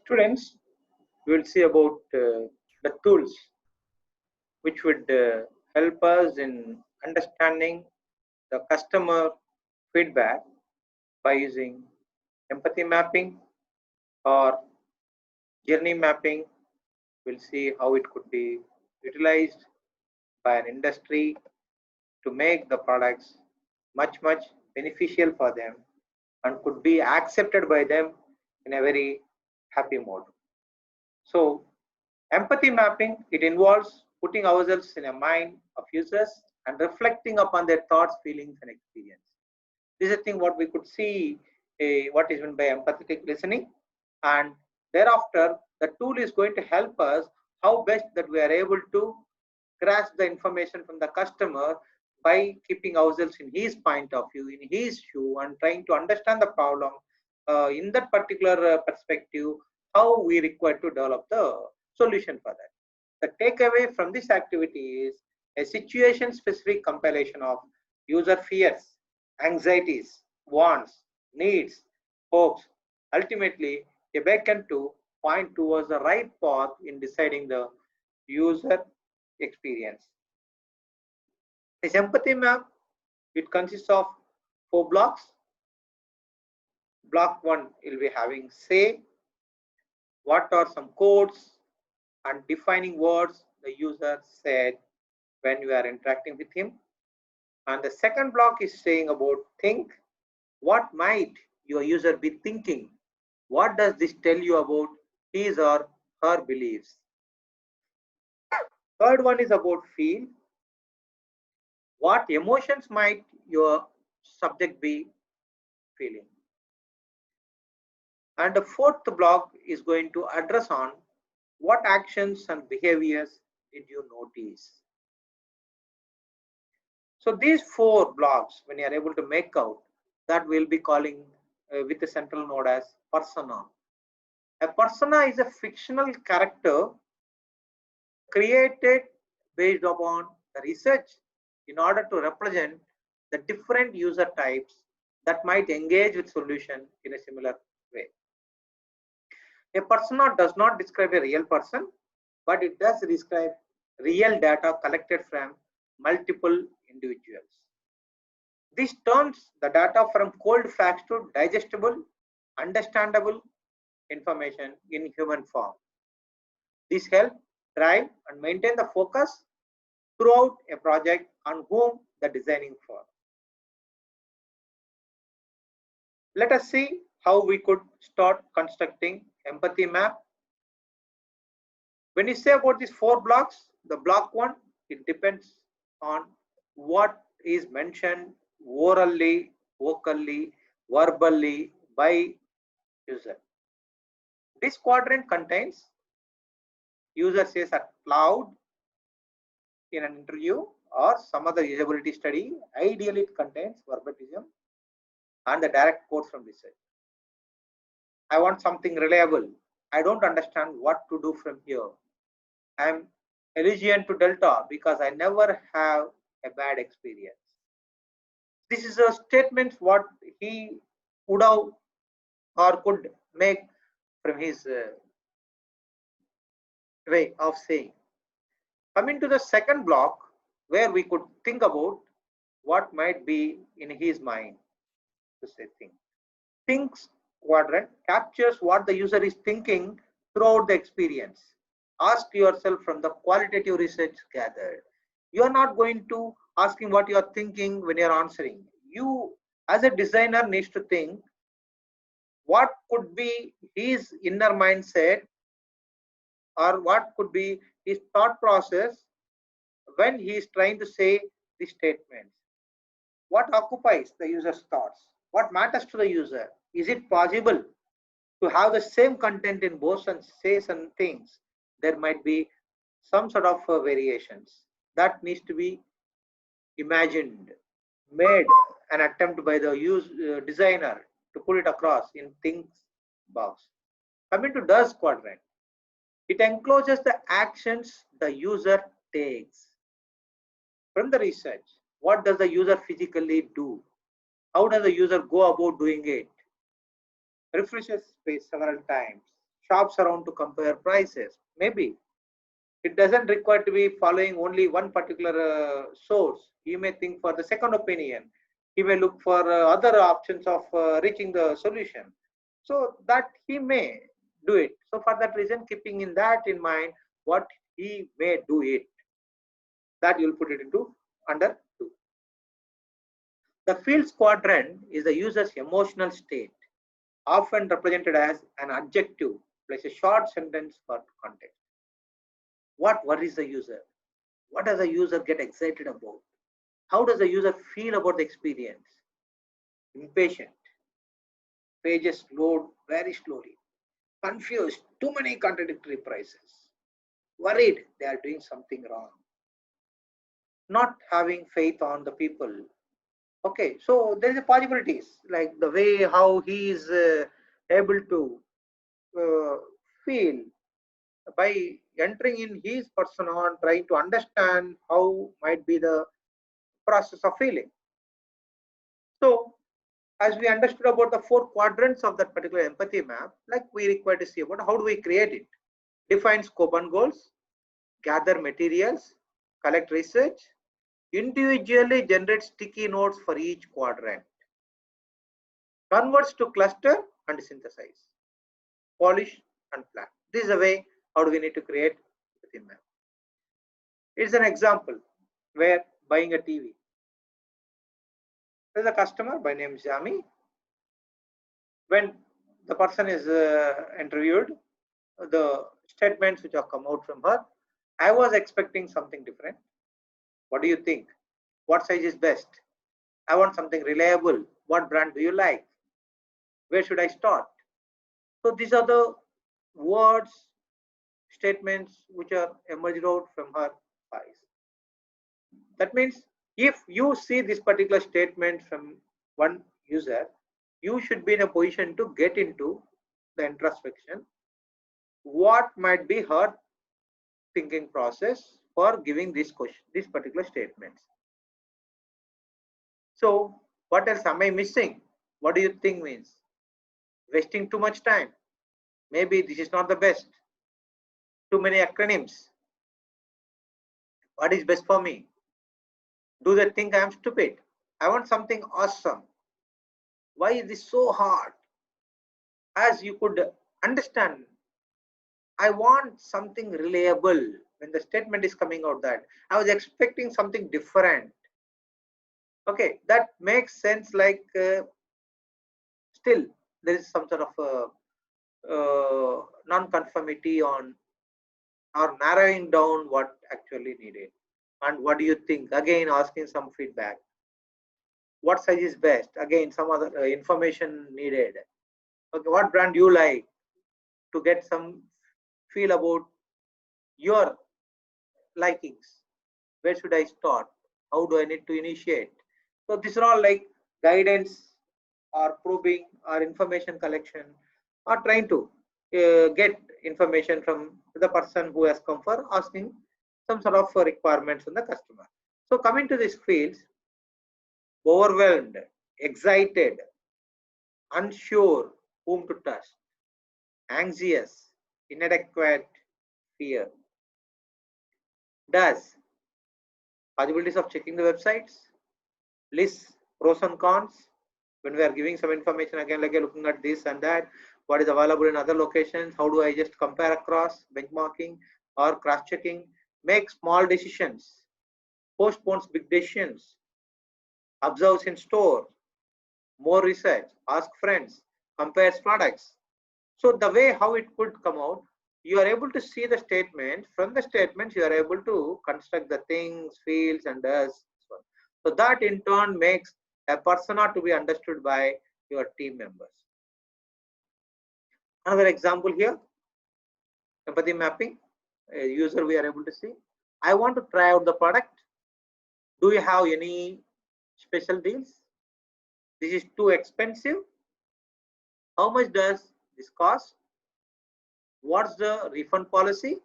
Students, we will see about the tools which would help us in understanding the customer feedback by using empathy mapping or journey mapping. We'll see how it could be utilized by an industry to make the products much beneficial for them and could be accepted by them in a very happy mode. So empathy mapping, it involves putting ourselves in a mind of users and reflecting upon their thoughts, feelings, and experience. This is a thing what we could see what is meant by empathetic listening, and thereafter the tool is going to help us how best that we are able to grasp the information from the customer by keeping ourselves in his point of view, in his shoe, and trying to understand the problem in that particular perspective, how we require to develop the solution for that. The takeaway from this activity is a situation specific compilation of user fears, anxieties, wants, needs, hopes, ultimately a beacon to point towards the right path in deciding the user experience. This empathy map, it consists of 4 blocks. Block 1 will be having say, what are some codes and defining words the user said when you are interacting with him. And the second block is saying about think, what might your user be thinking? What does this tell you about his or her beliefs? Third one is about feel, what emotions might your subject be feeling? And the fourth block is going to address on what actions and behaviors did you notice? So these 4 blocks, when you are able to make out, that we'll be calling with a central node as persona. A persona is a fictional character created based upon the research in order to represent the different user types that might engage with solution in a similar way. A persona does not describe a real person, but it does describe real data collected from multiple individuals. This turns the data from cold facts to digestible, understandable information in human form. This helps drive and maintain the focus throughout a project on whom the designing for. Let us see how we could start constructing empathy map. When you say about these 4 blocks, the block 1, it depends on what is mentioned orally, vocally, verbally by user. This quadrant contains user says out loud in an interview or some other usability study. Ideally, it contains verbatim and the direct quote from research. I want something reliable. I don't understand what to do from here. I am allegiant to Delta because I never have a bad experience. This is a statement what he would have or could make from his way of saying. Coming to the second block, where we could think about what might be in his mind to say things. Thinks quadrant captures what the user is thinking throughout the experience. Ask yourself from the qualitative research gathered. You are not going to ask him what you are thinking when you are answering. You, as a designer, needs to think what could be his inner mindset or what could be his thought process when he is trying to say the statements. What occupies the user's thoughts? What matters to the user? Is it possible to have the same content in both and say some things? There might be some sort of variations that needs to be imagined, made an attempt by the designer to put it across in things box. Coming to does quadrant, it encloses the actions the user takes. From the research, what does the user physically do? How does the user go about doing it? Refreshes space several times, shops around to compare prices. Maybe it doesn't require to be following only one particular source. You may think for the second opinion. He may look for other options of reaching the solution. So that he may do it. So for that reason, keeping in that in mind, what he may do it, that you'll put it into under 2. The feels quadrant is the user's emotional state, often represented as an adjective plus a short sentence for context. What worries the user? What does the user get excited about? How does the user feel about the experience? Impatient. Pages load very slowly. Confused. Too many contradictory prices. Worried they are doing something wrong. Not having faith on the people. Okay, so there is a possibilities like the way how he is able to feel by entering in his persona and trying to understand how might be the process of feeling. So as we understood about the 4 quadrants of that particular empathy map, like we require to see about how do we create it. Define scope and goals, gather materials, collect research, individually generate sticky notes for each quadrant, converts to cluster and synthesize, polish and plan. This is the way how do we need to create empathy map. It's an example where buying a TV. There's a customer by name Jami. When the person is interviewed, the statements which have come out from her, I was expecting something different. What do you think? What size is best? I want something reliable. What brand do you like? Where should I start? So these are the words, statements which are emerged out from her eyes. That means if you see this particular statement from one user, you should be in a position to get into the introspection. What might be her thinking process for giving this question, this particular statements. So what else am I missing? What do you think means? Wasting too much time. Maybe this is not the best. Too many acronyms. What is best for me? Do they think I am stupid? I want something awesome. Why is this so hard? As you could understand, I want something reliable. When the statement is coming out that I was expecting something different. Okay, that makes sense. Like still there is some sort of non-conformity on or narrowing down what actually needed. And what do you think? Again, asking some feedback. What size is best? Again, some other information needed. Okay, what brand you like? To get some feel about your likings. Where should I start? How do I need to initiate? So these are all like guidance or probing or information collection or trying to get information from the person who has come for asking some sort of requirements from the customer. So coming to these fields, overwhelmed, excited, unsure whom to trust, anxious, inadequate, fear. Does possibilities of checking the websites, lists pros and cons. When we are giving some information again, like looking at this and that, what is available in other locations, how do I just compare across, benchmarking or cross-checking, make small decisions, postpones big decisions, observes in store, more research, ask friends, compares products. So the way how it could come out, you are able to see the statements. From the statements, you are able to construct the things, fields, and does. So that in turn makes a persona to be understood by your team members. Another example here, empathy mapping. A user we are able to see. I want to try out the product. Do you have any special deals? This is too expensive. How much does this cost? What's the refund policy?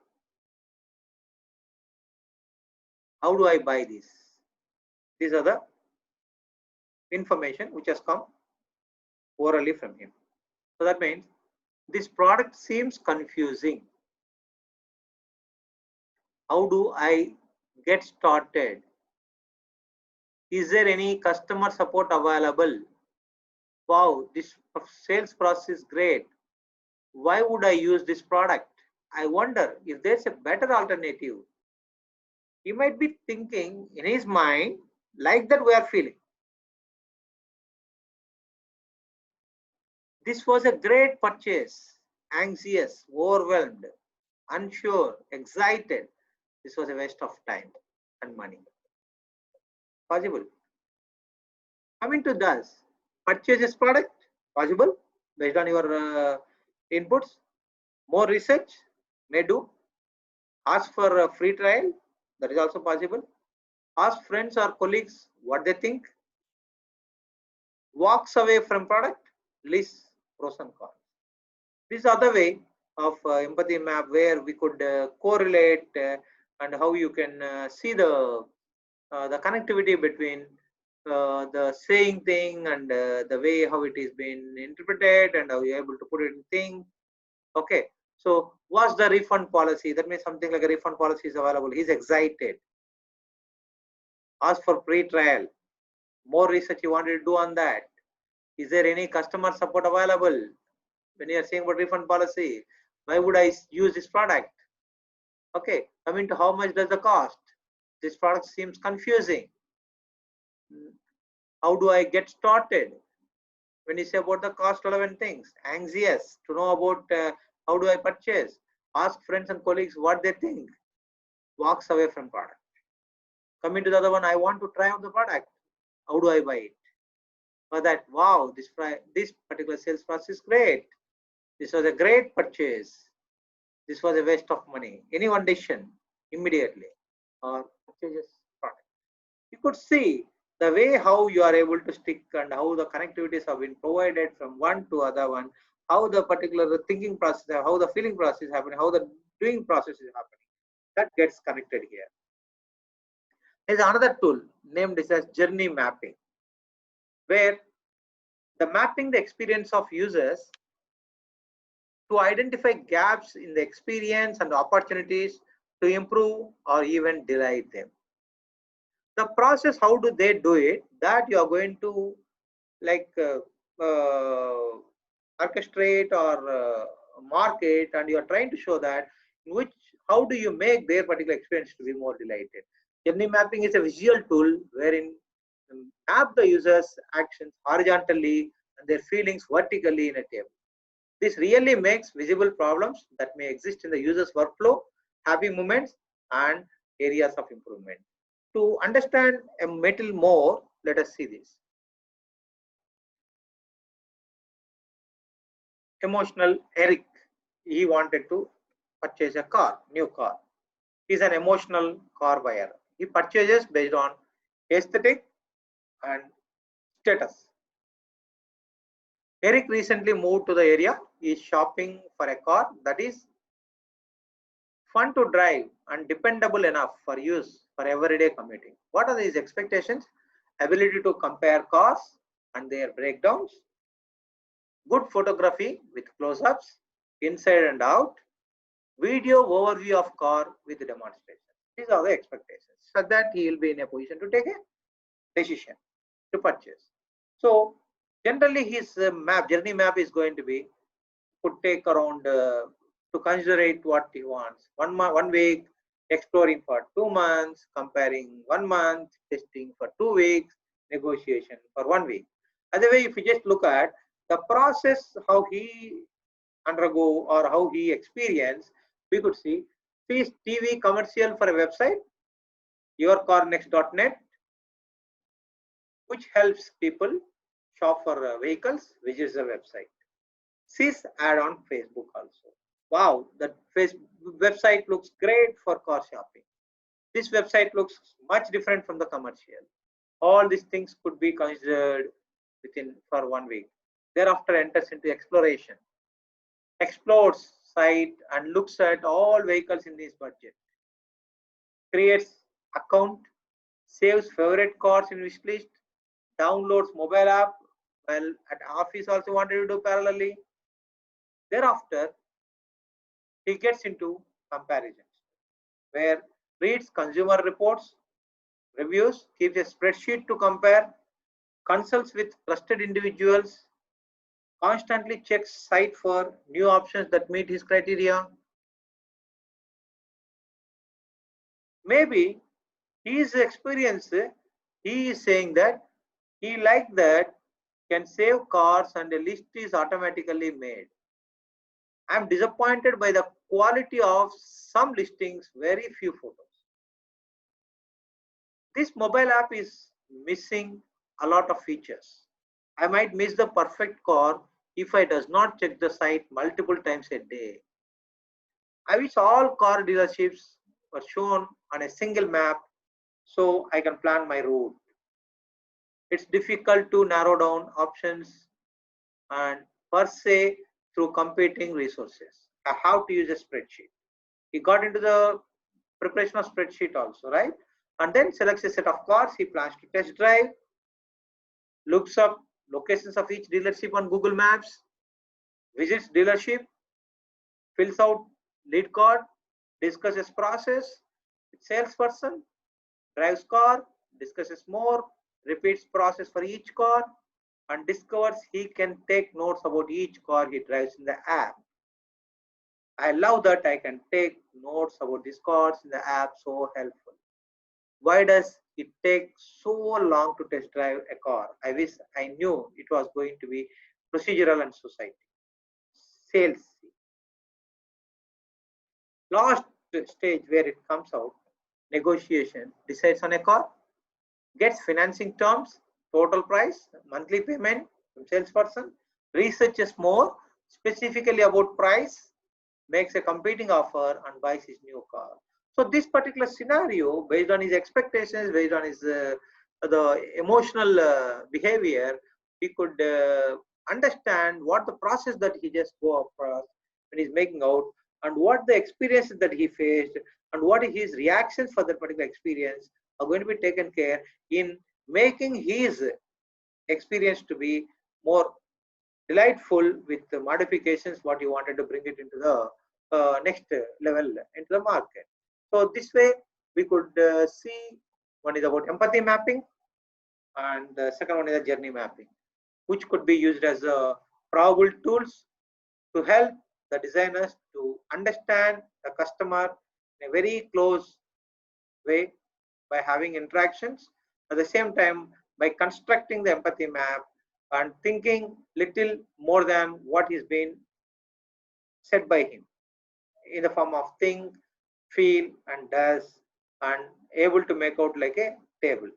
How do I buy this? These are the information which has come orally from him. So that means This product seems confusing. How do I get started? Is there any customer support available? Wow, this sales process is great. Why would I use this product? I wonder if there's a better alternative. He might be thinking in his mind like that we are feeling. This was a great purchase. Anxious, overwhelmed, unsure, excited. This was a waste of time and money. Possible. Coming to this, purchase this product. Possible based on your inputs. More research may do. Ask for a free trial. That is also possible. Ask friends or colleagues what they think. Walks away from product. List pros and cons. This other way of empathy map where we could correlate and how you can see the connectivity between the saying thing and the way how it is being interpreted and how you're able to put it in thing. Okay, so what's the refund policy? That means something like a refund policy is available. He's excited. Ask for pre-trial. More research you wanted to do on that. Is there any customer support available? When you are saying about refund policy, why would I use this product? Okay, coming to how much does the cost? This product seems confusing. How do I get started? When you say about the cost relevant things, anxious to know about how do I purchase? Ask friends and colleagues what they think. Walks away from product. Coming to the other one, I want to try out the product. How do I buy it? For that, wow, this particular sales process is great. This was a great purchase. This was a waste of money. Any one decision immediately or purchases product. You could see the way how you are able to stick and how the connectivities have been provided from one to other one, how the particular thinking process, how the feeling process is happening, how the doing process is happening. That gets connected here. There is another tool named as journey mapping, where the mapping the experience of users to identify gaps in the experience and opportunities to improve or even derive them. The process, how do they do it? That you are going to like orchestrate or market, and you are trying to show that in which how do you make their particular experience to be more delighted. Journey mapping is a visual tool wherein map the user's actions horizontally and their feelings vertically in a table. This really makes visible problems that may exist in the user's workflow, happy moments, and areas of improvement. To understand a little more, let us see this. Emotional Eric, he wanted to purchase a car, new car. He's an emotional car buyer. He purchases based on aesthetic and status. Eric recently moved to the area. He is shopping for a car that is fun to drive and dependable enough for use for everyday commuting. What are his expectations? Ability to compare cars and their breakdowns, good photography with close-ups, inside and out, video overview of car with demonstration. These are the expectations, so that he will be in a position to take a decision to purchase. So generally his journey map is going to be, could take around to consider what he wants. 1 week, exploring for 2 months, comparing 1 month, testing for 2 weeks, negotiation for 1 week. Other way, if you just look at the process, how he undergo or how he experience, we could see TV commercial for a website, yourcarnext.net, which helps people shop for vehicles, which is a website. Sees ad on Facebook also. Wow, that website looks great for car shopping. This website looks much different from the commercial. All these things could be considered within for 1 week. Thereafter enters into exploration. Explores site and looks at all vehicles in this budget. Creates account, saves favorite cars in wish list, downloads mobile app. Well, at office also wanted to do parallelly. Thereafter, he gets into comparisons, where reads consumer reports, reviews, keeps a spreadsheet to compare, consults with trusted individuals, constantly checks site for new options that meet his criteria. Maybe his experience, he is saying that he like that can save cars and a list is automatically made. I am disappointed by the quality of some listings, very few photos. This mobile app is missing a lot of features. I might miss the perfect car if I does not check the site multiple times a day. I wish all car dealerships were shown on a single map so I can plan my route. It's difficult to narrow down options and per se through competing resources. I have to use a spreadsheet. He got into the preparation of spreadsheet also, right? And then selects a set of cars he plans to test drive, looks up locations of each dealership on Google Maps, visits dealership, fills out lead card, discusses process with salesperson, drives car, discusses more, repeats process for each car, and discovers he can take notes about each car he drives in the app. I love that I can take notes about these cars in the app, so helpful. Why does it take so long to test drive a car? I wish I knew it was going to be procedural and society. Sales. Last stage where it comes out, negotiation, decides on a car, gets financing terms, total price, monthly payment from salesperson, researches more specifically about price, makes a competing offer and buys his new car. So this particular scenario, based on his expectations, based on his the emotional behavior, he could understand what the process that he just go across when he's making out, and what the experiences that he faced, and what his reactions for that particular experience are going to be taken care in making his experience to be more delightful with the modifications what you wanted to bring it into the next level into the market. So this way we could see, one is about empathy mapping and the second one is a journey mapping, which could be used as probable tools to help the designers to understand the customer in a very close way by having interactions. At the same time, by constructing the empathy map and thinking little more than what is being said by him in the form of think, feel, and does, and able to make out like a table.